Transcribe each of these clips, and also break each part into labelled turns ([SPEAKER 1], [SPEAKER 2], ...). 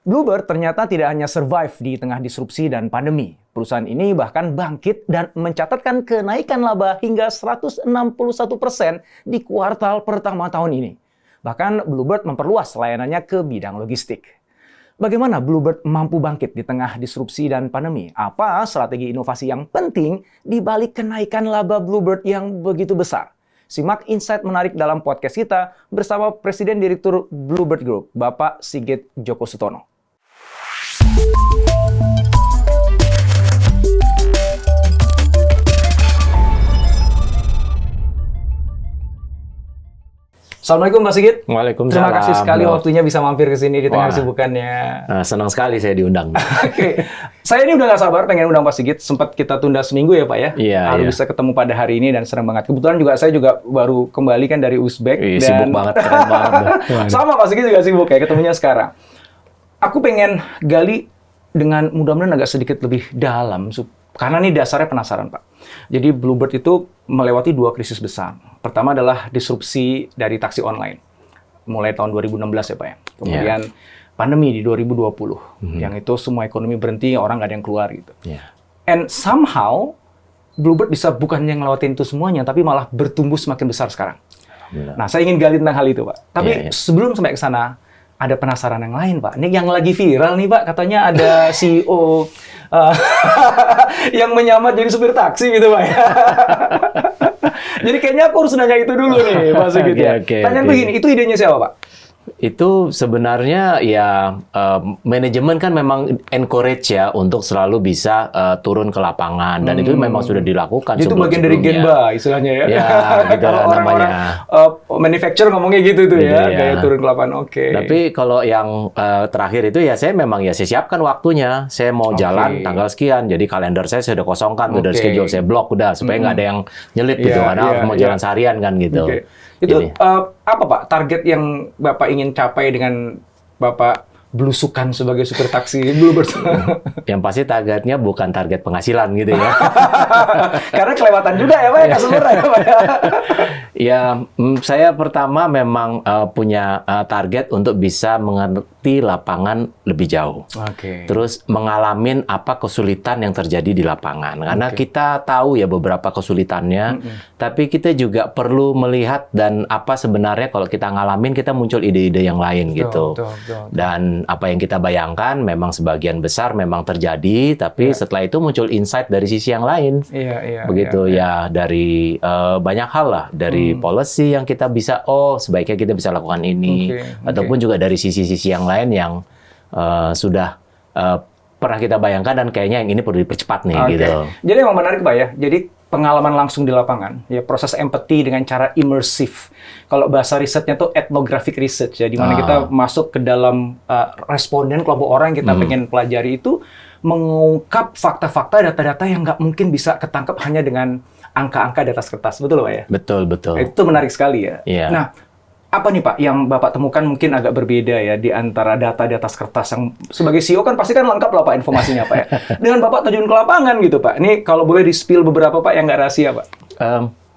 [SPEAKER 1] Bluebird ternyata tidak hanya survive di tengah disrupsi dan pandemi. Perusahaan ini bahkan bangkit dan mencatatkan kenaikan laba hingga 161% di kuartal pertama tahun ini. Bahkan Bluebird memperluas layanannya ke bidang logistik. Bagaimana Bluebird mampu bangkit di tengah disrupsi dan pandemi? Apa strategi inovasi yang penting di balik kenaikan laba Bluebird yang begitu besar? Simak insight menarik dalam podcast kita bersama Presiden Direktur Bluebird Group, Bapak Sigit Djoko Sutono. Assalamualaikum Pak Sigit.
[SPEAKER 2] Waalaikumsalam.
[SPEAKER 1] Terima kasih sekali waktunya bisa mampir ke sini di tengah kesibukannya.
[SPEAKER 2] Senang sekali saya diundang.
[SPEAKER 1] Oke. Saya ini udah gak sabar pengen undang Pak Sigit. Sempat kita tunda seminggu ya Pak ya.
[SPEAKER 2] Iya.
[SPEAKER 1] Harus bisa ketemu pada hari ini dan senang banget. Kebetulan juga saya juga baru kembali kan dari Uzbek.
[SPEAKER 2] Sibuk banget, keren banget.
[SPEAKER 1] Sama Pak Sigit juga sibuk ya, ketemunya sekarang. Aku pengen gali dengan mudah-mudahan agak sedikit lebih dalam. Karena ini dasarnya penasaran Pak. Jadi Bluebird itu melewati 2 krisis besar. Pertama adalah disrupsi dari taksi online. Mulai tahun 2016 ya Pak ya. Kemudian pandemi di 2020. Yang itu semua ekonomi berhenti, orang nggak ada yang keluar gitu. And somehow, Bluebird bisa bukannya ngelewatin itu semuanya, tapi malah bertumbuh semakin besar sekarang. Nah, saya ingin gali tentang hal itu Pak. Tapi sebelum sampai ke sana, ada penasaran yang lain Pak. Ini yang lagi viral nih Pak, katanya ada CEO yang menyamar jadi supir taksi gitu Pak ya. Jadi kayaknya aku harus nanya itu dulu nih Pak Sigit ya. Tanya begini, itu idenya siapa Pak?
[SPEAKER 2] Itu sebenarnya ya manajemen kan memang encourage ya untuk selalu bisa turun ke lapangan dan itu memang sudah dilakukan.
[SPEAKER 1] Itu bagian dari Genba istilahnya ya.
[SPEAKER 2] Ya, gitu
[SPEAKER 1] kalau orang-orang manufacturer ngomongnya gitu tuh ya, kayak turun ke lapangan.
[SPEAKER 2] Tapi kalau yang terakhir itu ya saya memang ya saya siapkan waktunya. Saya mau jalan tanggal sekian, jadi kalender saya sudah kosongkan tuh dari schedule saya blok udah supaya nggak ada yang nyelip gitu karena mau jalan seharian kan gitu.
[SPEAKER 1] Itu apa Pak target yang Bapak ingin capai dengan Bapak belusukan sebagai supir taksi Bluebird?
[SPEAKER 2] Yang pasti targetnya bukan target penghasilan gitu ya.
[SPEAKER 1] Karena kelewatan juga ya Pak ya, sebenarnya ya Pak ya.
[SPEAKER 2] Ya, saya pertama memang punya target untuk bisa mengerti lapangan lebih jauh. Terus mengalamin apa kesulitan yang terjadi di lapangan. Karena kita tahu ya beberapa kesulitannya, tapi kita juga perlu melihat dan apa sebenarnya kalau kita ngalamin kita muncul ide-ide yang lain gitu. Dan apa yang kita bayangkan memang sebagian besar memang terjadi, tapi setelah itu muncul insight dari sisi yang lain. Begitu ya dari banyak hal lah, dari policy yang kita bisa, sebaiknya kita bisa lakukan ini, ataupun juga dari sisi-sisi yang lain yang sudah pernah kita bayangkan dan kayaknya yang ini perlu dipercepat nih gitu.
[SPEAKER 1] Jadi emang menarik Pak ya. Jadi pengalaman langsung di lapangan, ya proses empati dengan cara imersif. Kalau bahasa risetnya tuh ethnographic research, ya, di mana kita masuk ke dalam responden kelompok orang yang kita pengen pelajari itu mengungkap fakta-fakta, data-data yang nggak mungkin bisa ketangkep hanya dengan angka-angka di atas kertas, betul Pak ya?
[SPEAKER 2] Betul.
[SPEAKER 1] Itu menarik sekali ya. Nah, apa nih Pak yang Bapak temukan mungkin agak berbeda ya di antara data di atas kertas yang sebagai CEO kan pasti kan lengkap lah Pak informasinya Pak ya. Dengan Bapak terjun ke lapangan gitu Pak. Ini kalau boleh di-spill beberapa Pak yang nggak rahasia Pak.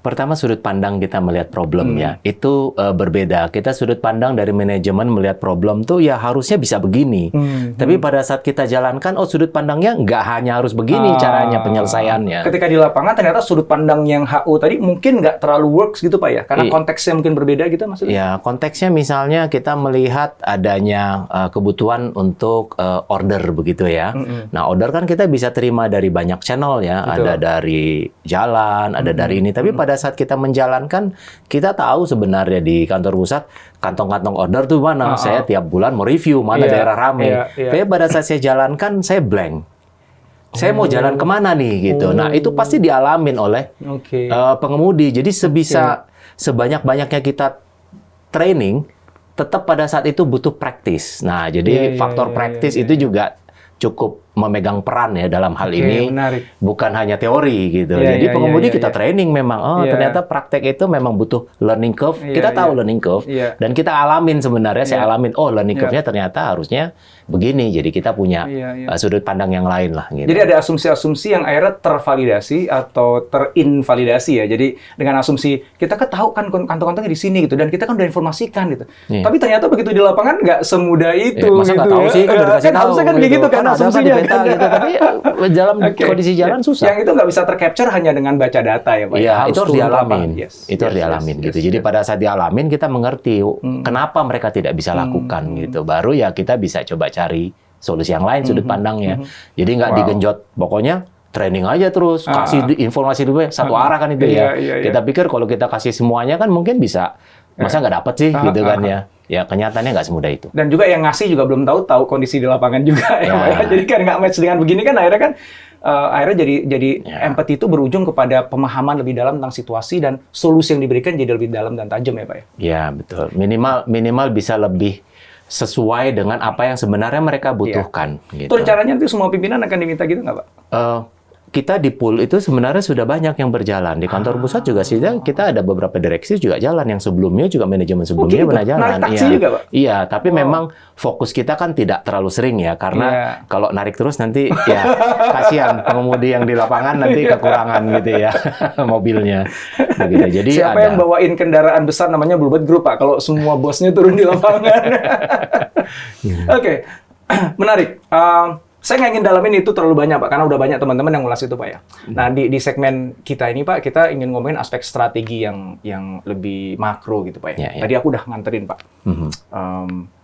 [SPEAKER 2] Pertama sudut pandang kita melihat problem ya itu berbeda. Kita sudut pandang dari manajemen melihat problem tuh ya harusnya bisa begini. Tapi pada saat kita jalankan, sudut pandangnya nggak hanya harus begini caranya penyelesaiannya.
[SPEAKER 1] Ketika di lapangan ternyata sudut pandang yang HO tadi mungkin nggak terlalu works gitu Pak ya? Karena konteksnya mungkin berbeda gitu maksudnya?
[SPEAKER 2] Ya konteksnya misalnya kita melihat adanya kebutuhan untuk order begitu ya. Nah order kan kita bisa terima dari banyak channel ya. Ada dari jalan, ada dari ini. Tapi pada saat kita menjalankan, kita tahu sebenarnya di kantor pusat, kantong-kantong order tuh mana. Saya tiap bulan mau review, mana daerah rame. Tapi pada saat saya jalankan, saya blank. Saya mau jalan kemana nih, gitu. Nah, itu pasti dialamin oleh pengemudi. Jadi sebanyak-banyaknya kita training, tetap pada saat itu butuh praktis. Nah, jadi faktor praktis itu juga cukup memegang peran ya dalam hal ini,
[SPEAKER 1] menarik.
[SPEAKER 2] bukan hanya teori gitu. Jadi pengemudi kita training memang, ternyata praktek itu memang butuh learning curve. Kita tahu learning curve dan kita alamin sebenarnya. Saya alamin, learning curve-nya ternyata harusnya begini. Jadi kita punya sudut pandang yang lain lah. Gitu.
[SPEAKER 1] Jadi ada asumsi-asumsi yang akhirnya tervalidasi atau terinvalidasi ya. Jadi dengan asumsi kita kan tahu kan kantong-kantongnya di sini gitu dan kita kan udah informasikan gitu. Tapi ternyata begitu di lapangan nggak semudah itu.
[SPEAKER 2] Masa nggak tahu sih? Kan udah dikasih tahu.
[SPEAKER 1] Harusnya kan kayak gitu kan asumsinya.
[SPEAKER 2] Gitu, tapi dalam kondisi jalan susah.
[SPEAKER 1] Yang itu nggak bisa tercapture hanya dengan baca data ya Pak.
[SPEAKER 2] Iya, itu harus dialamin. Itu harus dialamin gitu. Jadi
[SPEAKER 1] yes.
[SPEAKER 2] pada saat dialamin kita mengerti kenapa mereka tidak bisa lakukan gitu. Baru ya kita bisa coba cari solusi yang lain sudut pandangnya. Jadi nggak digenjot. Pokoknya training aja terus, kasih informasi dulu satu arah kan itu ya. Kita pikir kalau kita kasih semuanya kan mungkin bisa. Masa nggak dapet sih gitu kan ya. Ya kenyataannya nggak semudah itu.
[SPEAKER 1] Dan juga yang ngasih juga belum tahu kondisi di lapangan juga ya. Jadi kan nggak match dengan begini kan akhirnya jadi empati itu berujung kepada pemahaman lebih dalam tentang situasi dan solusi yang diberikan jadi lebih dalam dan tajam ya Pak ya.
[SPEAKER 2] Ya betul. Minimal bisa lebih sesuai dengan apa yang sebenarnya mereka butuhkan. Gitu.
[SPEAKER 1] Itu caranya nanti semua pimpinan akan diminta gitu nggak Pak?
[SPEAKER 2] Kita di pool itu sebenarnya sudah banyak yang berjalan. Di kantor pusat juga sih kita ada beberapa direksi juga jalan. Yang sebelumnya juga manajemen sebelumnya pernah jalan.
[SPEAKER 1] Narik taksi juga, Pak?
[SPEAKER 2] Iya, tapi memang fokus kita kan tidak terlalu sering ya. Karena kalau narik terus nanti ya kasihan pengemudi yang di lapangan nanti kekurangan gitu ya mobilnya. Begitu. Jadi
[SPEAKER 1] siapa yang bawain kendaraan besar namanya Bluebird Group Pak? Kalau semua bosnya turun di lapangan. Oke. Menarik. Saya nggak ingin dalamin itu terlalu banyak, Pak, karena udah banyak teman-teman yang ngulas itu, Pak, ya. Nah, di segmen kita ini, Pak, kita ingin ngomongin aspek strategi yang lebih makro gitu, Pak, ya. Tadi aku udah nganterin, Pak.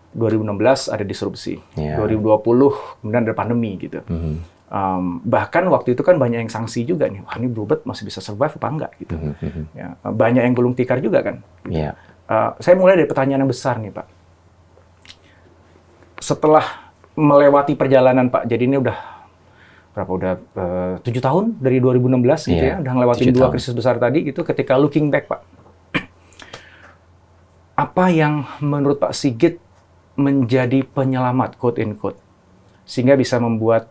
[SPEAKER 1] 2016 ada disrupsi, 2020 kemudian ada pandemi, gitu. Bahkan waktu itu kan banyak yang sanksi juga nih, wah ini Bluebird masih bisa survive apa enggak, gitu. Ya, banyak yang gulung tikar juga, kan. Gitu. Saya mulai dari pertanyaan yang besar nih, Pak. Setelah melewati perjalanan Pak, jadi ini udah 7 tahun dari 2016 gitu ya, udah ngelewatin 2 krisis besar tadi gitu. Ketika looking back Pak, apa yang menurut Pak Sigit menjadi penyelamat quote in quote sehingga bisa membuat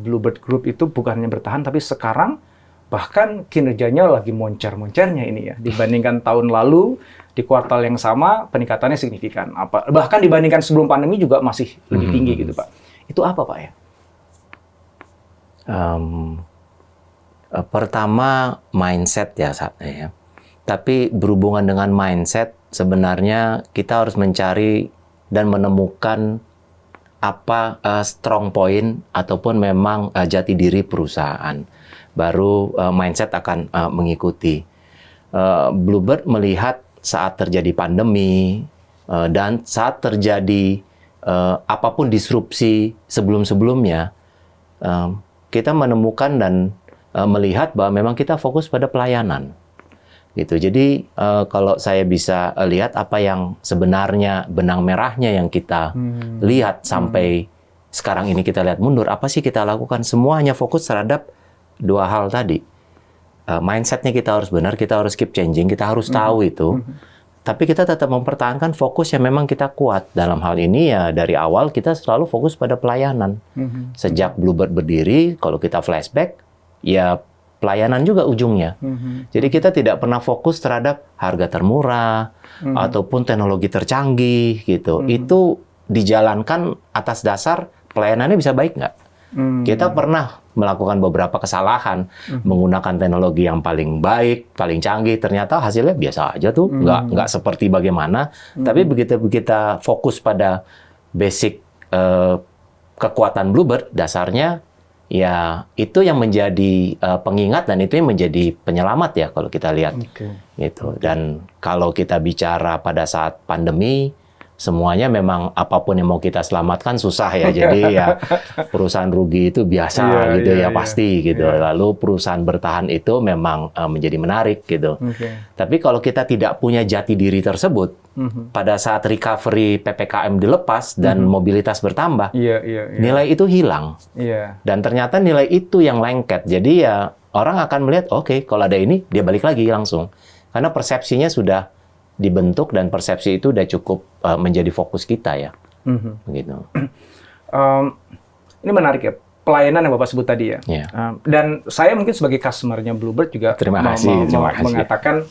[SPEAKER 1] Bluebird Group itu bukan hanya bertahan tapi sekarang bahkan kinerjanya lagi moncer-moncernya ini ya dibandingkan tahun lalu. Di kuartal yang sama, peningkatannya signifikan. Bahkan dibandingkan sebelum pandemi juga masih lebih tinggi gitu, Pak. Itu apa, Pak, ya?
[SPEAKER 2] Pertama, mindset ya, ya. Tapi berhubungan dengan mindset, sebenarnya kita harus mencari dan menemukan apa strong point ataupun memang jati diri perusahaan. Baru mindset akan mengikuti. Bluebird melihat saat terjadi pandemi dan saat terjadi apapun disrupsi sebelum-sebelumnya, kita menemukan dan melihat bahwa memang kita fokus pada pelayanan. Gitu. Jadi kalau saya bisa lihat apa yang sebenarnya benang merahnya yang kita lihat sampai sekarang ini kita lihat mundur, apa sih kita lakukan? Semua hanya fokus terhadap 2 hal tadi. Mindsetnya kita harus benar, kita harus keep changing, kita harus tahu itu. Tapi kita tetap mempertahankan fokus yang memang kita kuat. Dalam hal ini ya dari awal kita selalu fokus pada pelayanan. Sejak Bluebird berdiri, kalau kita flashback, ya pelayanan juga ujungnya. Jadi kita tidak pernah fokus terhadap harga termurah, ataupun teknologi tercanggih gitu. Itu dijalankan atas dasar pelayanannya bisa baik nggak? Kita pernah melakukan beberapa kesalahan menggunakan teknologi yang paling baik, paling canggih, ternyata hasilnya biasa aja tuh, nggak seperti bagaimana. Tapi begitu kita fokus pada basic kekuatan Bluebird, dasarnya ya itu yang menjadi pengingat dan itu yang menjadi penyelamat ya kalau kita lihat. Gitu. Dan kalau kita bicara pada saat pandemi, semuanya memang apapun yang mau kita selamatkan susah ya. Jadi ya perusahaan rugi itu biasa gitu ya pasti gitu. Lalu perusahaan bertahan itu memang menjadi menarik gitu. Tapi kalau kita tidak punya jati diri tersebut, pada saat recovery PPKM dilepas dan mobilitas bertambah, nilai itu hilang. Dan ternyata nilai itu yang lengket. Jadi ya orang akan melihat, oke, kalau ada ini dia balik lagi langsung. Karena persepsinya sudah dibentuk dan persepsi itu udah cukup menjadi fokus kita ya. Begitu.
[SPEAKER 1] Ini menarik ya. pelayanan yang Bapak sebut tadi ya.
[SPEAKER 2] Yeah.
[SPEAKER 1] Dan saya mungkin sebagai customer-nya Bluebird juga
[SPEAKER 2] Terima kasih.
[SPEAKER 1] mengatakan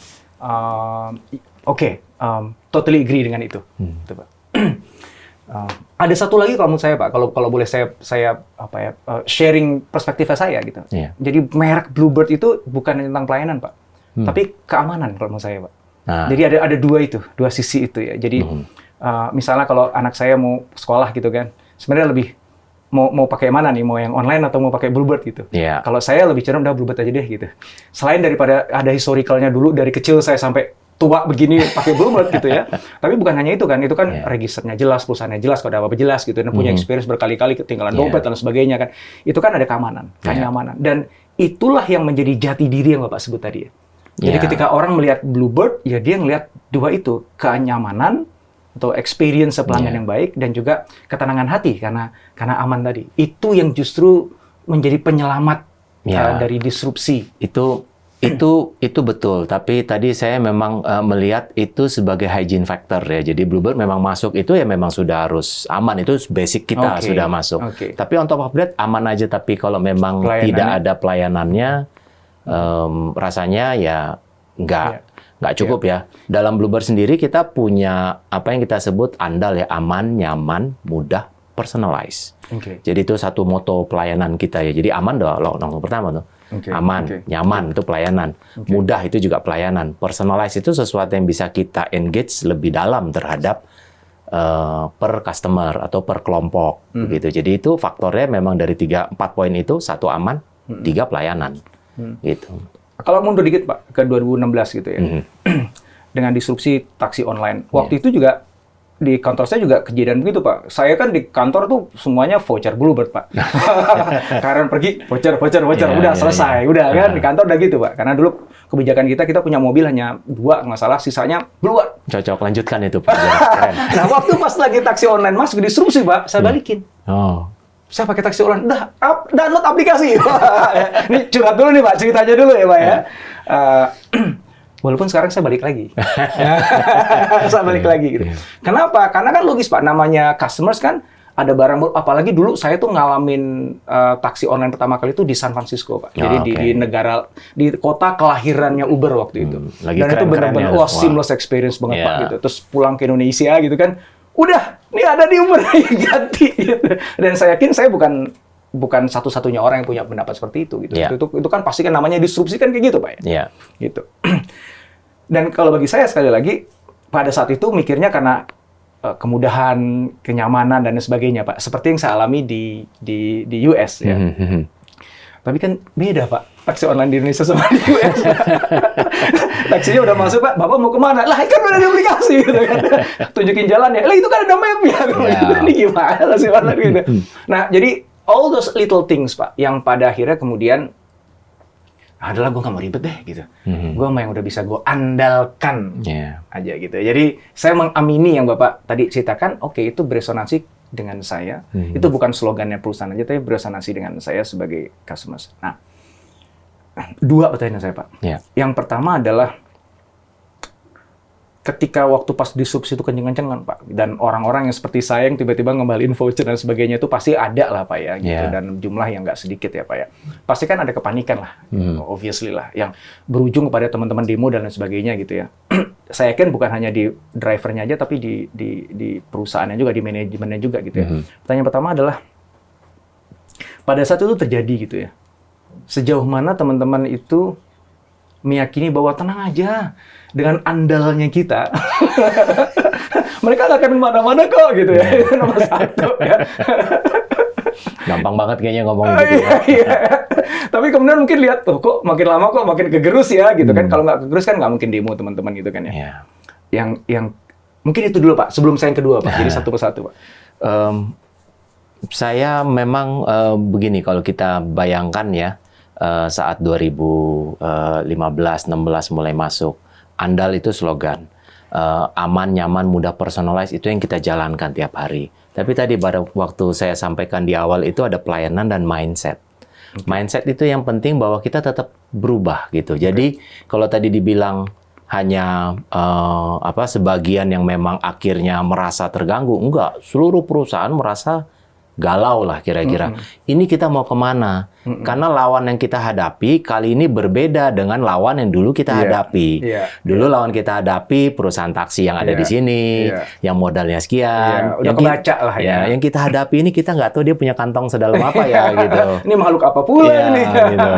[SPEAKER 1] totally agree dengan itu. Gitu, Pak. Ada satu lagi kalau menurut saya Pak, kalau boleh saya sharing perspektifnya saya gitu.
[SPEAKER 2] Yeah.
[SPEAKER 1] Jadi merek Bluebird itu bukan tentang pelayanan Pak, tapi keamanan kalau menurut saya Pak. Jadi ada dua sisi itu ya. Jadi misalnya kalau anak saya mau sekolah gitu kan, sebenarnya lebih mau pakai mana nih, mau yang online atau mau pakai Bluebird gitu.
[SPEAKER 2] Yeah.
[SPEAKER 1] Kalau saya lebih cenderung udah Bluebird aja deh gitu. Selain daripada ada historicalnya dulu dari kecil saya sampai tua begini pakai Bluebird gitu ya. Tapi bukan hanya itu kan registernya jelas, perusahaannya jelas, kode apa jelas gitu, dan punya experience berkali-kali ketinggalan dompet dan sebagainya kan. Itu kan ada keamanan, kenyamanan. Dan itulah yang menjadi jati diri yang Bapak sebut tadi ya. Jadi ketika orang melihat Bluebird, ya dia ngelihat dua itu, kenyamanan atau experience pelanggan yang baik dan juga ketenangan hati karena aman tadi. Itu yang justru menjadi penyelamat dari disrupsi.
[SPEAKER 2] Itu betul. Tapi tadi saya memang melihat itu sebagai hygiene factor ya. Jadi Bluebird memang masuk itu ya memang sudah harus aman. Itu basic kita sudah masuk. Tapi on top of that aman aja. Tapi kalau memang tidak ada pelayanannya, rasanya ya nggak cukup ya. Dalam Bluebird sendiri kita punya apa yang kita sebut andal ya, aman, nyaman, mudah, personalized. Jadi itu satu moto pelayanan kita ya. Jadi aman langsung pertama tuh. Aman, nyaman itu pelayanan. Mudah itu juga pelayanan. Personalized itu sesuatu yang bisa kita engage lebih dalam terhadap per customer atau per kelompok begitu. Jadi itu faktornya memang dari 3-4 poin itu, 1 aman, 3 pelayanan. Gitu.
[SPEAKER 1] Kalau mundur dikit Pak ke 2016 gitu ya. Dengan disrupsi taksi online. Waktu itu juga di kantor saya juga kejadian begitu Pak. Saya kan di kantor tuh semuanya voucher Bluebird Pak. Karena pergi voucher, udah selesai, udah kan di kantor udah gitu Pak. Karena dulu kebijakan kita punya mobil hanya 2 nggak salah, sisanya Bluebird.
[SPEAKER 2] Cocok, lanjutkan itu Pak.
[SPEAKER 1] Nah waktu pas lagi taksi online masuk disrupsi Pak, saya balikin. Saya pakai taksi online, download aplikasi. Ini curhat dulu nih Pak, ceritanya dulu ya Pak ya. Walaupun sekarang saya balik lagi. Saya balik lagi gitu. Kenapa? Karena kan logis Pak, namanya customers kan ada barang, apalagi dulu saya tuh ngalamin taksi online pertama kali itu di San Francisco Pak. Jadi di kota kelahirannya Uber waktu itu. Dan itu benar-benar seamless experience banget Pak gitu. Terus pulang ke Indonesia gitu kan, udah, ini ada di Uber ganti gitu. Dan saya yakin saya bukan satu-satunya orang yang punya pendapat seperti itu gitu. Itu kan pasti kan namanya disrupsi kan kayak gitu Pak ya. Gitu. Dan kalau bagi saya sekali lagi pada saat itu mikirnya karena kemudahan, kenyamanan dan sebagainya Pak. Seperti yang saya alami di US ya. Tapi kan beda Pak, taksi online di Indonesia sama di US. Taksinya udah masuk Pak, Bapak mau kemana? Lah kan udah di aplikasi gitu kan. Tunjukin jalannya. Lah itu kan ada map-nya. Ini gimana sih Pak gitu. Nah, jadi all those little things Pak yang pada akhirnya kemudian adalah gue nggak mau ribet deh gitu. Gue mau yang udah bisa gue andalkan aja gitu. Jadi saya mengamini yang Bapak tadi ceritakan, oke, itu beresonansi dengan saya. Itu bukan slogannya perusahaan aja, tapi beresonansi dengan saya sebagai customers. Nah, 2 pertanyaan saya Pak. Yang pertama adalah ketika waktu pas disrupsi itu kenceng-kencengan Pak, dan orang-orang yang seperti saya yang tiba-tiba ngembaliin voucher dan sebagainya itu pasti ada lah Pak ya, gitu. Dan jumlah yang nggak sedikit ya Pak ya. Pasti kan ada kepanikan lah, obviously lah, yang berujung kepada teman-teman demo dan lain sebagainya gitu ya. Saya yakin bukan hanya di drivernya aja, tapi di perusahaannya juga, di manajemennya juga gitu ya. Pertanyaan pertama adalah, pada saat itu terjadi gitu ya, sejauh mana teman-teman itu meyakini bahwa tenang aja, dengan andalnya kita, mereka nggak akan kemana-mana kok gitu ya. Itu nomor 1 ya.
[SPEAKER 2] Gampang banget kayaknya ngomong gitu ya.
[SPEAKER 1] Tapi kemudian mungkin lihat, kok makin lama kok makin kegerus ya gitu kan. Kalau nggak kegerus kan nggak mungkin demo teman-teman gitu kan ya. Yang mungkin itu dulu Pak, sebelum saya yang kedua Pak. Jadi satu persatu Pak.
[SPEAKER 2] Saya memang begini, kalau kita bayangkan ya, saat 2015-16 mulai masuk, andal itu slogan. Aman, nyaman, mudah, personalized, itu yang kita jalankan tiap hari. Tapi tadi pada waktu saya sampaikan di awal itu ada pelayanan dan mindset. Mindset itu yang penting, bahwa kita tetap berubah gitu. Jadi kalau tadi dibilang hanya sebagian yang memang akhirnya merasa terganggu, enggak. Seluruh perusahaan merasa galau lah kira-kira. Ini kita mau kemana? Karena lawan yang kita hadapi kali ini berbeda dengan lawan yang dulu kita hadapi. Dulu lawan kita hadapi perusahaan taksi yang ada di sini, yang modalnya sekian.
[SPEAKER 1] Udah kebaca lah ya.
[SPEAKER 2] Yang kita hadapi ini kita nggak tahu dia punya kantong sedalam apa ya gitu.
[SPEAKER 1] Ini makhluk apa pula ini?
[SPEAKER 2] Gitu.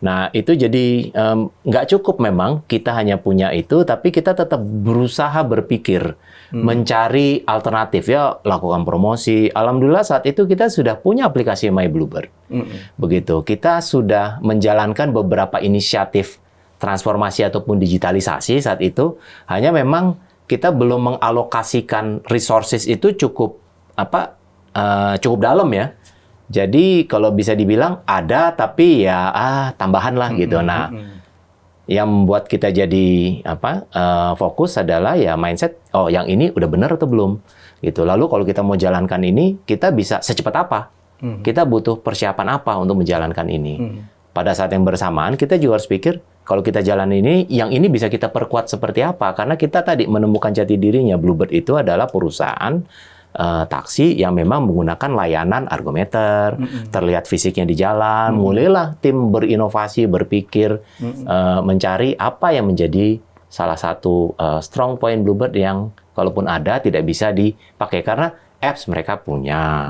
[SPEAKER 2] Nah, itu jadi nggak cukup memang kita hanya punya itu, tapi kita tetap berusaha berpikir, mencari alternatif ya, lakukan promosi. Alhamdulillah saat itu kita sudah punya aplikasi My Bluebird. Begitu, kita sudah menjalankan beberapa inisiatif transformasi ataupun digitalisasi saat itu, hanya memang kita belum mengalokasikan resources itu cukup dalam ya. Jadi kalau bisa dibilang ada, tapi ya tambahan lah gitu. Nah, yang membuat kita jadi fokus adalah ya mindset. Oh, yang ini udah benar atau belum? Gitu. Lalu kalau kita mau jalankan ini, kita bisa secepat apa? Kita butuh persiapan apa untuk menjalankan ini? Pada saat yang bersamaan, kita juga harus pikir kalau kita jalan ini, yang ini bisa kita perkuat seperti apa? Karena kita tadi menemukan jati dirinya. Bluebird itu adalah perusahaan taksi yang memang menggunakan layanan argometer, terlihat fisiknya di jalan, mulailah tim berinovasi, berpikir, mencari apa yang menjadi salah satu strong point Bluebird yang kalaupun ada tidak bisa dipakai karena apps mereka punya,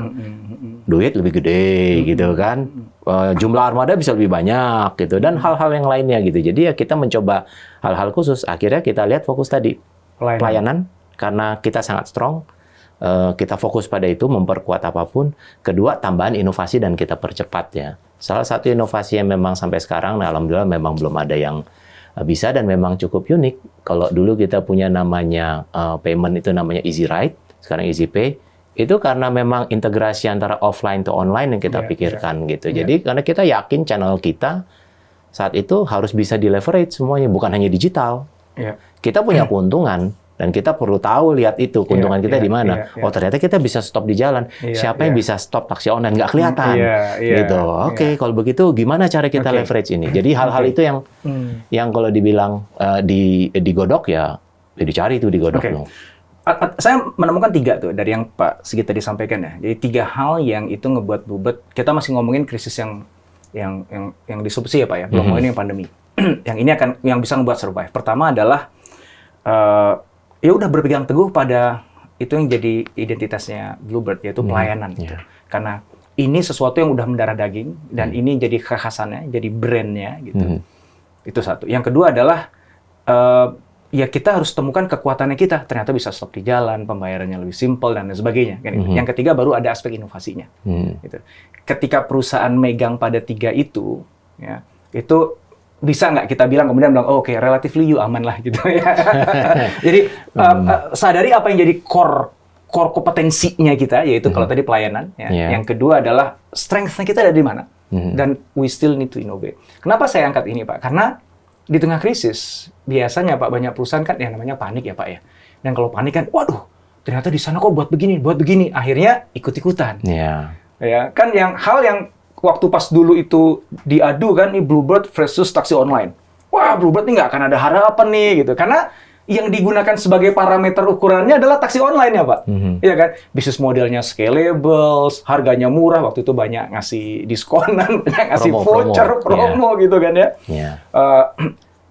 [SPEAKER 2] duit lebih gede gitu kan, jumlah armada bisa lebih banyak gitu dan hal-hal yang lainnya gitu. Jadi ya kita mencoba hal-hal khusus. Akhirnya kita lihat fokus tadi pelayanan karena kita sangat strong. Kita fokus pada itu, memperkuat apapun. Kedua, tambahan inovasi dan kita percepat ya. Salah satu inovasi yang memang sampai sekarang, alhamdulillah memang belum ada yang bisa dan memang cukup unik. Kalau dulu kita punya namanya payment itu namanya Easy Ride, sekarang Easy Pay. Itu karena memang integrasi antara offline to online yang kita pikirkan gitu. Jadi karena kita yakin channel kita saat itu harus bisa di-leverage semuanya, bukan hanya digital. Kita punya keuntungan. Dan kita perlu tahu, lihat itu, keuntungan kita di mana. Oh, ternyata kita bisa stop di jalan. Siapa yang bisa stop taksi online? Nggak kelihatan. Gitu. Oke, kalau begitu gimana cara kita leverage ini? Jadi hal-hal itu yang kalau dibilang digodok ya dicari itu digodok.
[SPEAKER 1] Saya menemukan 3 tuh dari yang Pak Sigit tadi sampaikan ya. Jadi 3 hal yang itu ngebuat Bluebird. Kita masih ngomongin krisis yang disrupsi ya Pak ya. Belum ngomongin yang pandemi. Yang ini yang bisa ngebuat survive. Pertama adalah ya udah berpegang teguh pada itu yang jadi identitasnya Bluebird, yaitu pelayanan. Gitu. Karena ini sesuatu yang udah mendarah daging, dan ini jadi kekhasannya, jadi brand-nya. Gitu. Itu satu. Yang kedua adalah, ya kita harus temukan kekuatannya kita. Ternyata bisa stop di jalan, pembayarannya lebih simpel, dan sebagainya. Yang ketiga baru ada aspek inovasinya. Gitu. Ketika perusahaan megang pada 3 itu, ya, itu bisa nggak kita bilang kemudian bilang, oh, oke, relatively you aman lah gitu ya. Jadi sadari apa yang jadi core kompetensinya kita, yaitu kalau tadi pelayanan. Ya. Yang kedua adalah strength-nya kita ada di mana, dan we still need to innovate. Kenapa saya angkat ini Pak? Karena di tengah krisis biasanya Pak banyak perusahaan kan yang namanya panik ya Pak ya. Dan kalau panik kan, waduh, ternyata di sana kok buat begini, akhirnya ikut-ikutan. Ya kan hal yang waktu pas dulu itu diadu kan, nih Bluebird versus taksi online. Wah, Bluebird nih nggak akan ada harapan nih, gitu. Karena yang digunakan sebagai parameter ukurannya adalah taksi online ya, Pak. Iya kan? Bisnis modelnya scalable, harganya murah, waktu itu banyak ngasih diskonan, banyak ngasih voucher, promo gitu kan ya.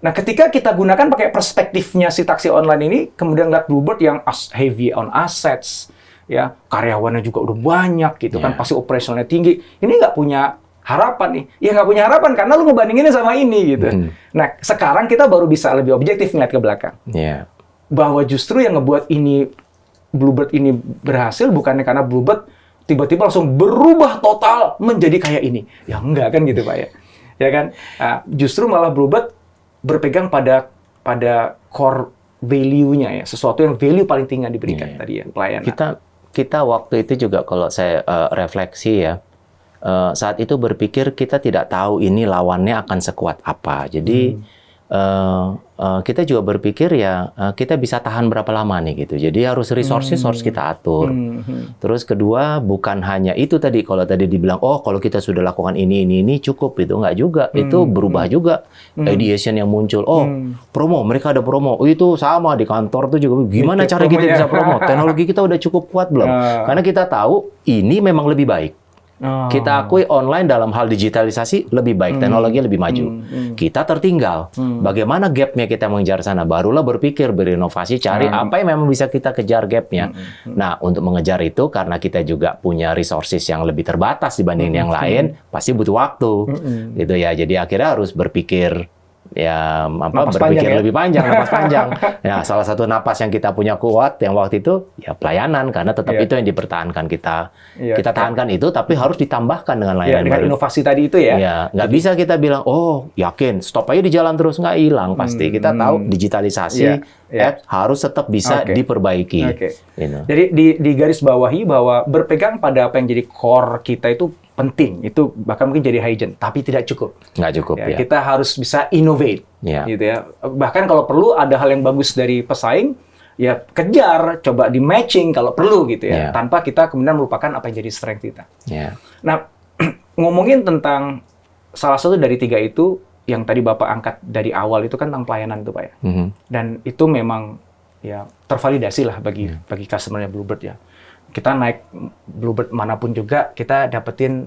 [SPEAKER 1] Nah, ketika kita gunakan pakai perspektifnya si taksi online ini, kemudian lihat Bluebird yang heavy on assets, ya karyawannya juga udah banyak gitu kan, pasti operasionalnya tinggi. Ini nggak punya harapan nih. Ya nggak punya harapan karena lu ngebandinginnya sama ini gitu. Nah, sekarang kita baru bisa lebih objektif ngeliat ke belakang. Bahwa justru yang ngebuat ini Bluebird ini berhasil bukannya karena Bluebird tiba-tiba langsung berubah total menjadi kayak ini. Ya enggak kan gitu Pak ya. Ya kan? Justru malah Bluebird berpegang pada core value-nya ya, sesuatu yang value paling tinggi diberikan tadi ya, pelayanan.
[SPEAKER 2] Kita waktu itu juga kalau saya refleksi ya, saat itu berpikir kita tidak tahu ini lawannya akan sekuat apa. Jadi kita juga berpikir ya kita bisa tahan berapa lama nih gitu. Jadi harus resources harus kita atur. Terus kedua bukan hanya itu tadi, kalau tadi dibilang kalau kita sudah lakukan ini cukup, itu nggak juga. Itu berubah juga ideation yang muncul. Promo, mereka ada promo. Itu sama di kantor tuh juga. Gimana cara kita bisa promo? Teknologi kita udah cukup kuat belum? Karena kita tahu ini memang lebih baik. Kita akui online dalam hal digitalisasi lebih baik, teknologi lebih maju. Kita tertinggal. Bagaimana gapnya kita mengejar sana? Barulah berpikir, berinovasi, cari apa yang memang bisa kita kejar gapnya. Nah, untuk mengejar itu karena kita juga punya resources yang lebih terbatas dibanding yang lain, pasti butuh waktu, gitu ya. Jadi akhirnya harus berpikir berpikir lebih panjang, napas panjang. Nah, salah satu napas yang kita punya kuat yang waktu itu ya pelayanan, karena tetap itu yang dipertahankan kita tahankan itu, tapi harus ditambahkan dengan layanan
[SPEAKER 1] dengan
[SPEAKER 2] baru.
[SPEAKER 1] Inovasi tadi itu ya.
[SPEAKER 2] Ya, nggak bisa kita bilang yakin stop aja di jalan terus, nggak hilang pasti. Kita tahu digitalisasi harus tetap bisa diperbaiki.
[SPEAKER 1] Gitu. Jadi di garis bawahi bahwa berpegang pada apa yang jadi core kita itu penting, itu bahkan mungkin jadi hygiene, tapi tidak cukup.
[SPEAKER 2] Nggak cukup, ya.
[SPEAKER 1] Kita harus bisa innovate, gitu ya. Bahkan kalau perlu ada hal yang bagus dari pesaing, ya kejar, coba di matching kalau perlu, gitu ya. Tanpa kita kemudian melupakan apa yang jadi strength kita. Nah, ngomongin tentang salah satu dari 3 itu, yang tadi Bapak angkat dari awal itu kan tentang pelayanan itu, Pak ya. Dan itu memang ya tervalidasi lah bagi customer-nya Bluebird ya. Kita naik Bluebird manapun juga, kita dapetin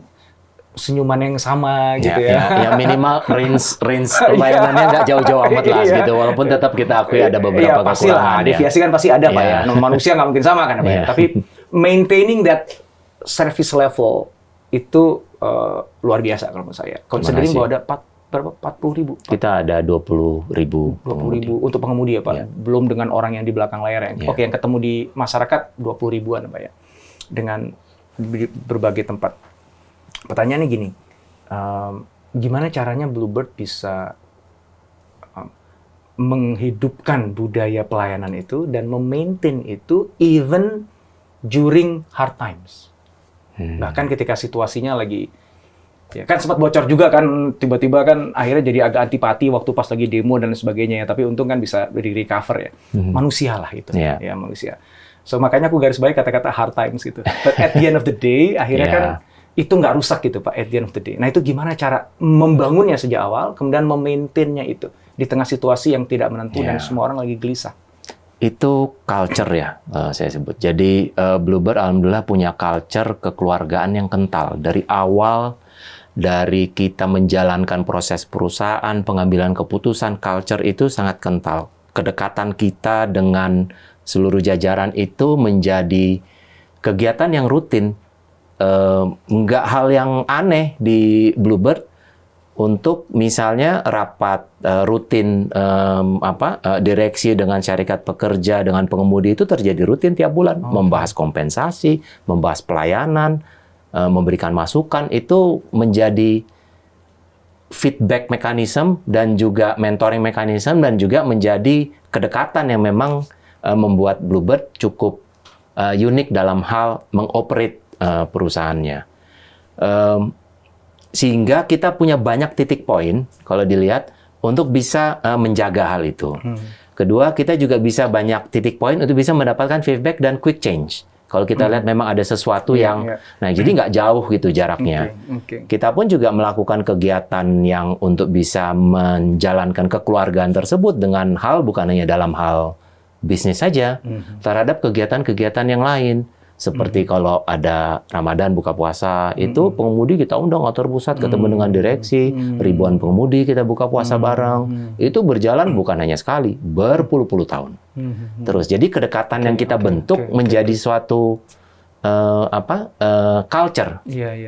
[SPEAKER 1] senyuman yang sama gitu ya.
[SPEAKER 2] Ya minimal range pelayanannya nggak jauh-jauh amat lah gitu. Walaupun tetap kita akui ada beberapa
[SPEAKER 1] pasti lah. Deviasi kan pasti ada Pak ya. Manusia nggak mungkin sama kan Pak ya. Tapi maintaining that service level itu luar biasa kalau menurut saya. Considering bahwa ada 40.000.
[SPEAKER 2] Kita ada 20.000
[SPEAKER 1] untuk pengemudi ya Pak. Belum dengan orang yang di belakang layar yang yang ketemu di masyarakat 20.000-an Pak ya. Dengan berbagai tempat. Pertanyaannya gini, gimana caranya Bluebird bisa menghidupkan budaya pelayanan itu dan memaintain itu even during hard times? Bahkan ketika situasinya lagi kan sempat bocor juga kan, tiba-tiba kan akhirnya jadi agak antipati waktu pas lagi demo dan sebagainya ya, tapi untung kan bisa di-recover ya. Manusia lah itu, ya manusia. So makanya aku garis bawahi kata-kata hard times gitu. But at the end of the day, akhirnya kan itu nggak rusak gitu Pak, at the end of the day. Nah itu gimana cara membangunnya sejak awal, kemudian memaintain-nya itu di tengah situasi yang tidak menentu dan semua orang lagi gelisah.
[SPEAKER 2] Itu culture ya, saya sebut. Jadi Bluebird alhamdulillah punya culture kekeluargaan yang kental. Dari awal, dari kita menjalankan proses perusahaan, pengambilan keputusan, culture itu sangat kental. Kedekatan kita dengan seluruh jajaran itu menjadi kegiatan yang rutin. Nggak hal yang aneh di Bluebird untuk misalnya rapat rutin direksi dengan syarikat pekerja, dengan pengemudi itu terjadi rutin tiap bulan. Membahas kompensasi, membahas pelayanan, memberikan masukan, itu menjadi feedback mechanism dan juga mentoring mechanism dan juga menjadi kedekatan yang memang membuat Bluebird cukup unik dalam hal mengoperate perusahaannya. Sehingga kita punya banyak titik poin kalau dilihat untuk bisa menjaga hal itu. Kedua, kita juga bisa banyak titik poin untuk bisa mendapatkan feedback dan quick change. Kalau kita lihat memang ada sesuatu nah jadi nggak jauh gitu jaraknya. Kita pun juga melakukan kegiatan yang untuk bisa menjalankan kekeluargaan tersebut dengan hal bukan hanya dalam hal bisnis saja, terhadap kegiatan-kegiatan yang lain. Seperti kalau ada Ramadan buka puasa, itu pengemudi kita undang kantor pusat ketemu dengan direksi, ribuan pengemudi kita buka puasa bareng. Itu berjalan bukan hanya sekali, berpuluh-puluh tahun. Terus jadi kedekatan yang kita bentuk menjadi suatu culture,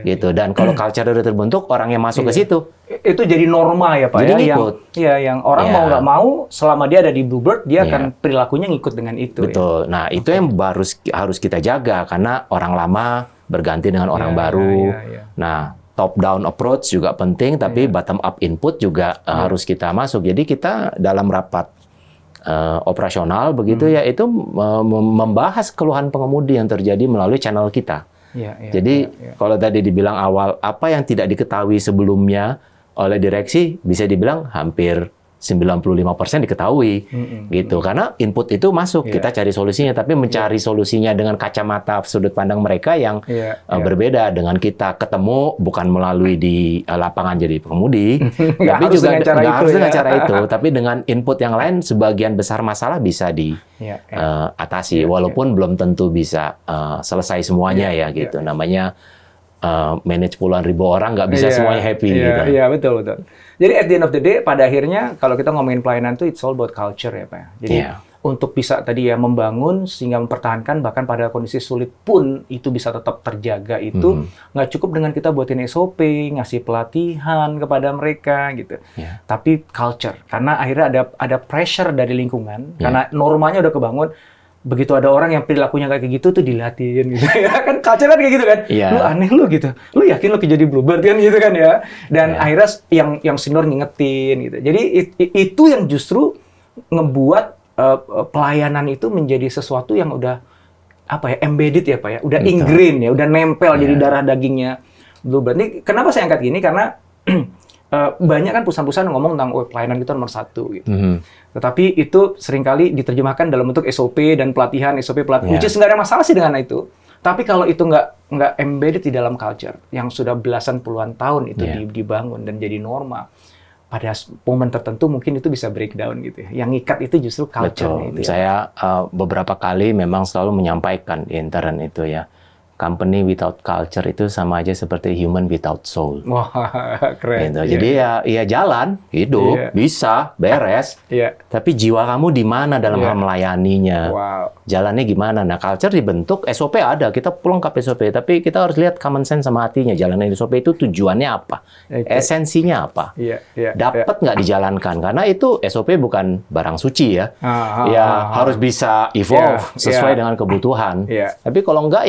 [SPEAKER 2] gitu. Dan kalau culture udah terbentuk, orang yang masuk ke situ
[SPEAKER 1] itu jadi norma ya Pak.
[SPEAKER 2] Jadi ngikut.
[SPEAKER 1] Yang orang mau nggak mau, selama dia ada di Bluebird, dia akan perilakunya ngikut dengan itu.
[SPEAKER 2] Betul.
[SPEAKER 1] Ya?
[SPEAKER 2] Nah itu yang harus kita jaga karena orang lama berganti dengan orang baru. Nah top down approach juga penting, tapi bottom up input juga harus kita masuk. Jadi kita dalam rapat operasional begitu ya itu membahas keluhan pengemudi yang terjadi melalui channel kita. Jadi kalau tadi dibilang awal apa yang tidak diketahui sebelumnya oleh direksi bisa dibilang hampir 95% diketahui gitu. Karena input itu masuk, kita cari solusinya, tapi mencari solusinya dengan kacamata sudut pandang mereka yang berbeda dengan kita ketemu bukan melalui di lapangan jadi pengemudi, tapi juga nggak harus dengan cara itu, tapi dengan input yang lain sebagian besar masalah bisa diatasi, walaupun belum tentu bisa selesai semuanya gitu. Namanya manage puluhan ribu orang nggak bisa semuanya happy gitu.
[SPEAKER 1] Iya, betul. Jadi at the end of the day, pada akhirnya kalau kita ngomongin pelayanan itu it's all about culture ya Pak. Jadi untuk bisa tadi ya membangun sehingga mempertahankan bahkan pada kondisi sulit pun itu bisa tetap terjaga itu nggak cukup dengan kita buatin SOP, ngasih pelatihan kepada mereka gitu. Tapi culture, karena akhirnya ada pressure dari lingkungan karena normanya udah kebangun. Begitu ada orang yang perilakunya kayak gitu tuh dilatih gitu ya kan, culture kan kayak gitu kan, lu aneh lu gitu, lu yakin lu jadi bluebird kan gitu kan ya, dan akhirnya yang senior ngingetin gitu. Jadi itu yang justru ngebuat pelayanan itu menjadi sesuatu yang udah embedded ya Pak ya, udah ingrained ya, udah nempel jadi darah dagingnya bluebird. Ini kenapa saya angkat gini, karena banyak kan perusahaan-perusahaan ngomong tentang pelayanan kita nomor 1 gitu. Tetapi itu seringkali diterjemahkan dalam bentuk SOP dan pelatihan, SOP pelatihan. Which is nggak ada masalah sih dengan itu. Tapi kalau itu nggak embedded di dalam culture yang sudah belasan puluhan tahun itu dibangun dan jadi norma, pada momen tertentu mungkin itu bisa breakdown gitu ya. Yang ngikat itu justru culture itu.
[SPEAKER 2] Saya beberapa kali memang selalu menyampaikan di intern itu ya. Company without culture itu sama aja seperti human without soul.
[SPEAKER 1] Wah, keren.
[SPEAKER 2] Gitu. Jadi ya jalan, hidup, bisa, beres. Tapi jiwa kamu di mana dalam hal melayaninya? Jalannya gimana? Nah, culture dibentuk, SOP ada, kita lengkap SOP. Tapi kita harus lihat common sense sama hatinya. Jalannya SOP itu tujuannya apa? Esensinya apa? Dapat nggak dijalankan? Karena itu SOP bukan barang suci ya. Harus bisa evolve sesuai dengan kebutuhan. Tapi kalau nggak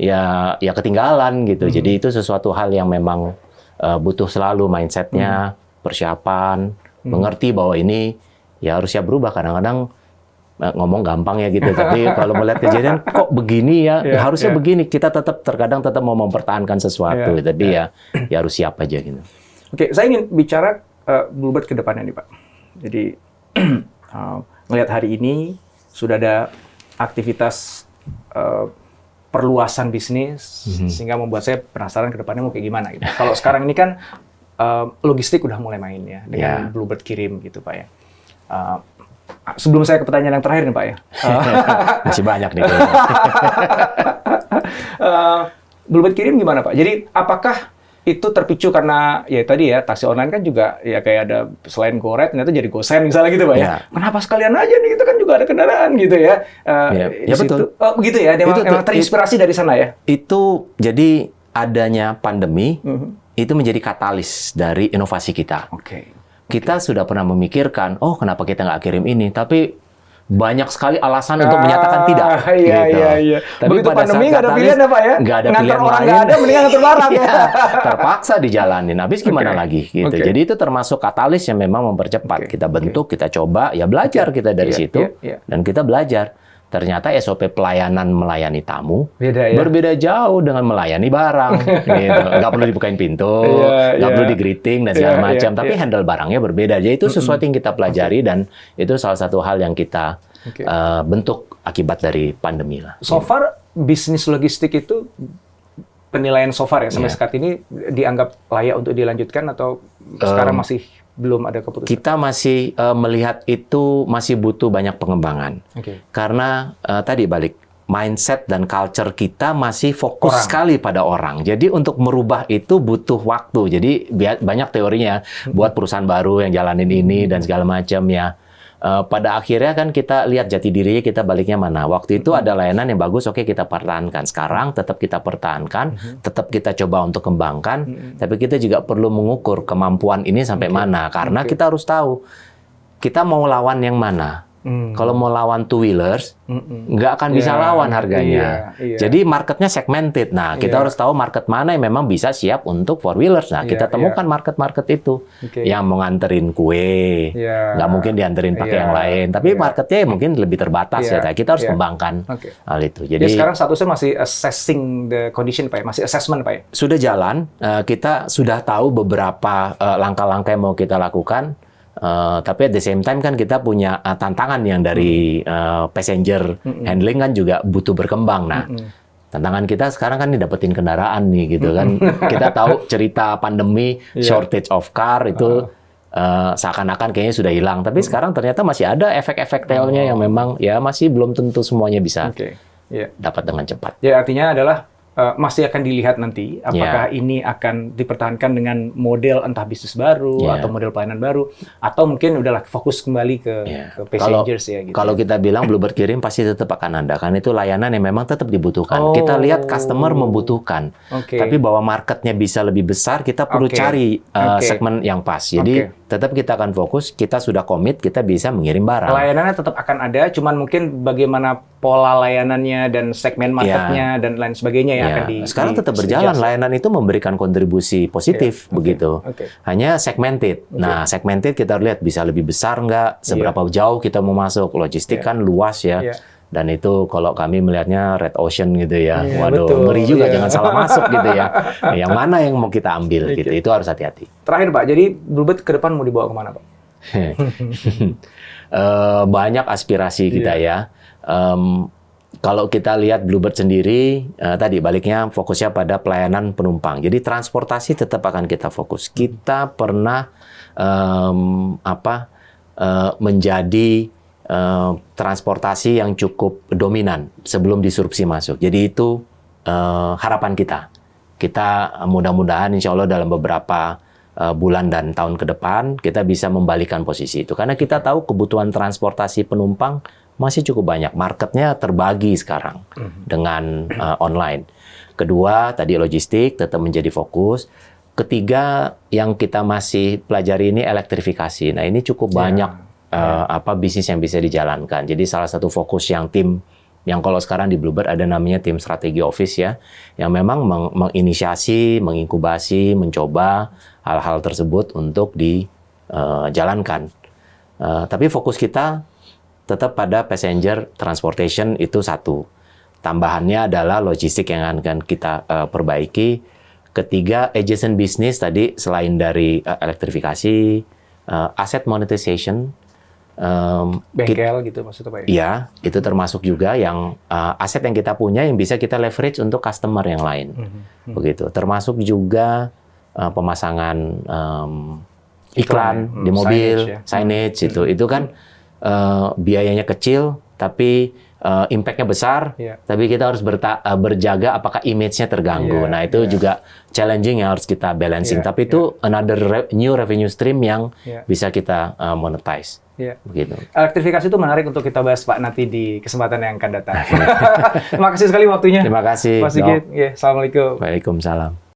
[SPEAKER 2] ya ketinggalan gitu. Jadi itu sesuatu hal yang memang butuh selalu mindsetnya, persiapan, mengerti bahwa ini ya harus siap berubah. Kadang-kadang ngomong gampang ya gitu, tapi kalau melihat kejadian kok begini ya, harusnya begini. Kita terkadang tetap mau mempertahankan sesuatu, tapi ya harus siap aja gitu.
[SPEAKER 1] Oke, saya ingin bicara Bluebird ke depannya nih Pak. Jadi melihat hari ini sudah ada aktivitas perluasan bisnis, sehingga membuat saya penasaran ke depannya mau kayak gimana gitu. Kalau sekarang ini kan logistik udah mulai main ya, dengan Bluebird Kirim gitu Pak ya. Sebelum saya ke pertanyaan yang terakhir nih Pak ya.
[SPEAKER 2] Masih banyak nih.
[SPEAKER 1] Bluebird Kirim gimana Pak? Jadi apakah itu terpicu karena ya tadi ya taksi online kan juga ya kayak ada selain GoRide ternyata jadi GoSend misalnya gitu Pak ya. Kenapa sekalian aja nih, itu kan juga ada kendaraan gitu ya.
[SPEAKER 2] Ya betul.
[SPEAKER 1] Oh begitu ya, emang terinspirasi dari sana ya.
[SPEAKER 2] Itu jadi adanya pandemi itu menjadi katalis dari inovasi kita. Kita sudah pernah memikirkan, oh kenapa kita nggak kirim ini, tapi banyak sekali alasan untuk menyatakan tidak.
[SPEAKER 1] Iya.
[SPEAKER 2] Tapi
[SPEAKER 1] begitu
[SPEAKER 2] pada
[SPEAKER 1] pandemi nggak ada pilihan ya Pak ya?
[SPEAKER 2] Nggak ada
[SPEAKER 1] ngantar
[SPEAKER 2] pilihan
[SPEAKER 1] orang
[SPEAKER 2] lain.
[SPEAKER 1] Nggak ada, mendingan ngantar barang ya.
[SPEAKER 2] Terpaksa dijalanin. Habis gimana lagi? Gitu. Jadi itu termasuk katalis yang memang mempercepat. Kita bentuk, kita coba, ya belajar kita dari situ. Dan kita belajar. Ternyata SOP pelayanan melayani tamu berbeda jauh dengan melayani barang. Gitu. Nggak perlu dibukain pintu, nggak perlu di-greeting dan segala macam. Tapi handle barangnya berbeda. Jadi itu sesuatu yang kita pelajari dan itu salah satu hal yang kita bentuk akibat dari pandemi lah.
[SPEAKER 1] So far, bisnis logistik itu penilaian so far ya sampai saat ini dianggap layak untuk dilanjutkan atau sekarang masih belum ada keputusan?
[SPEAKER 2] Kita masih melihat itu masih butuh banyak pengembangan. Karena tadi balik mindset dan culture kita masih fokus sekali pada orang. Jadi untuk merubah itu butuh waktu. Jadi banyak teorinya buat perusahaan baru yang jalanin ini dan segala macam ya. Pada akhirnya kan kita lihat jati dirinya kita baliknya mana. Waktu itu ada layanan yang bagus, oke kita pertahankan. Sekarang tetap kita pertahankan, tetap kita coba untuk kembangkan, tapi kita juga perlu mengukur kemampuan ini sampai mana. Karena kita harus tahu, kita mau lawan yang mana. Kalau mau lawan two-wheelers, nggak akan bisa lawan harganya. Jadi marketnya segmented. Nah, kita harus tahu market mana yang memang bisa siap untuk four-wheelers. Nah, kita temukan market-market itu. Yang mau nganterin kue, nggak mungkin dianterin pakai yang lain. Tapi marketnya mungkin lebih terbatas ya. Kita harus kembangkan hal itu.
[SPEAKER 1] Jadi sekarang statusnya masih assessing the condition, Pak ya? Masih assessment, Pak ya?
[SPEAKER 2] Sudah jalan. Kita sudah tahu beberapa langkah-langkah yang mau kita lakukan. Tapi at the same time kan kita punya tantangan yang dari passenger handling kan juga butuh berkembang. Nah, tantangan kita sekarang kan nih dapetin kendaraan nih gitu kan. Kita tahu cerita pandemi, shortage of car itu seakan-akan kayaknya sudah hilang. Tapi sekarang ternyata masih ada efek-efek tailnya yang memang ya masih belum tentu semuanya bisa dapat dengan cepat.
[SPEAKER 1] Ya artinya adalah masih akan dilihat nanti apakah ini akan dipertahankan dengan model entah bisnis baru atau model pelayanan baru, atau mungkin udahlah fokus kembali ke passengers gitu.
[SPEAKER 2] Kalau kita bilang Bluebird Kirim pasti tetap akan ada, kan itu layanan yang memang tetap dibutuhkan. Kita lihat customer membutuhkan, tapi bahwa marketnya bisa lebih besar, kita perlu cari segmen yang pas. Jadi tetap kita akan fokus, kita sudah komit, kita bisa mengirim barang.
[SPEAKER 1] Layanannya tetap akan ada, cuman mungkin bagaimana pola layanannya dan segmen marketnya dan lain sebagainya yang akan
[SPEAKER 2] sekarang tetap berjalan. Layanan itu memberikan kontribusi positif begitu. Hanya segmented. Nah, segmented kita lihat bisa lebih besar nggak, seberapa jauh kita mau masuk. Logistik kan luas ya. Dan itu kalau kami melihatnya red ocean gitu ya. Waduh, ngeri juga, jangan salah masuk gitu ya. Yang mana yang mau kita ambil gitu, itu harus hati-hati.
[SPEAKER 1] Terakhir Pak, jadi Bluebird ke depan mau dibawa kemana Pak?
[SPEAKER 2] Banyak aspirasi kita ya. Kalau kita lihat Bluebird sendiri, tadi baliknya fokusnya pada pelayanan penumpang. Jadi transportasi tetap akan kita fokus. Kita pernah menjadi transportasi yang cukup dominan sebelum disrupsi masuk. Jadi itu harapan kita. Kita mudah-mudahan insya Allah dalam beberapa bulan dan tahun ke depan kita bisa membalikan posisi itu. Karena kita tahu kebutuhan transportasi penumpang masih cukup banyak. Marketnya terbagi sekarang dengan online. Kedua, tadi logistik tetap menjadi fokus. Ketiga, yang kita masih pelajari ini elektrifikasi. Nah, ini cukup banyak bisnis yang bisa dijalankan. Jadi salah satu fokus yang tim yang kalau sekarang di Bluebird ada namanya tim strategi office ya, yang memang menginisiasi, menginkubasi, mencoba hal-hal tersebut untuk dijalankan. Tapi fokus kita tetap pada passenger transportation itu satu. Tambahannya adalah logistik yang akan kita perbaiki. Ketiga, adjacent business tadi selain dari elektrifikasi, asset monetization.
[SPEAKER 1] Bengkel gitu maksudnya Pak?
[SPEAKER 2] Iya, itu termasuk juga yang aset yang kita punya yang bisa kita leverage untuk customer yang lain. Begitu. Termasuk juga pemasangan iklan di mobil, signage itu kan biayanya kecil, tapi impact-nya besar, tapi kita harus berjaga apakah image-nya terganggu. Nah, itu juga challenging yang harus kita balancing. Tapi itu another new revenue stream yang bisa kita monetize. Begitu.
[SPEAKER 1] Elektrifikasi itu menarik untuk kita bahas Pak nanti di kesempatan yang akan datang. Terima kasih sekali waktunya.
[SPEAKER 2] Terima kasih.
[SPEAKER 1] Pak Sigit. Assalamualaikum.
[SPEAKER 2] Waalaikumsalam.